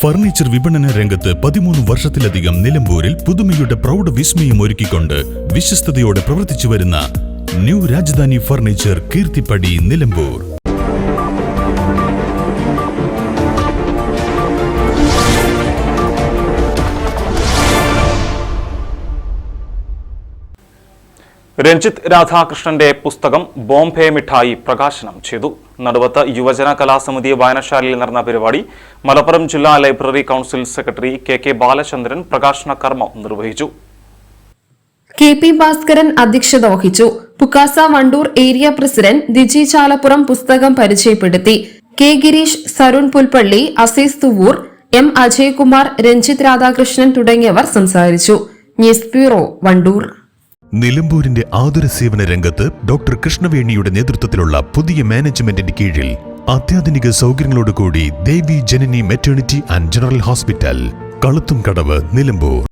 Furniture വിപണന രംഗത്ത് 13 വർഷത്തിലധികം നിലമ്പൂരിൽ പുതുമയുടെ പ്രൗഢ വിസ്മയം ഒരുക്കിക്കൊണ്ട് വിശ്വസ്തയോടെ പ്രവർത്തിച്ചു വരുന്ന ന്യൂ രാജധാനി ഫർണിച്ചർ കീർത്തിപ്പടി നിലമ്പൂർ. രഞ്ജിത്ത് രാധാകൃഷ്ണന്റെ പുസ്തകം ബോംബെ മിഠായി പ്രകാശനം ചെയ്തു. നടുവത്ത് യുവജന കലാസമിതി വായനശാലയിൽ നടന്ന പരിപാടി മലപ്പുറം ജില്ലാ library council secretary K Balachandran പ്രകാശന കർമ്മം നിർവഹിച്ചു. കെ ഭാസ്കരൻ അധ്യക്ഷത വഹിച്ചു. പുക്കാസ വണ്ടൂർ ഏരിയ പ്രസിഡന്റ് ദിജി ചാലപ്പുറം പുസ്തകം പരിചയപ്പെടുത്തി. കെ ഗിരീഷ്, സരുൺ പുൽപ്പള്ളി, അസീസ് തുവൂർ, എം അജയ്കുമാർ, രഞ്ജിത്ത് രാധാകൃഷ്ണൻ തുടങ്ങിയവർ സംസാരിച്ചു. News bureau, Wandoor. നിലമ്പൂരിന്റെ ആതുര സേവന രംഗത്ത് ഡോക്ടർ കൃഷ്ണവേണിയുടെ നേതൃത്വത്തിലുള്ള പുതിയ മാനേജ്മെന്റിന്റെ കീഴിൽ അത്യാധുനിക സൗകര്യങ്ങളോടുകൂടി Devi Janani maternity and general hospital, Kaluthumkadavu, Nilambur.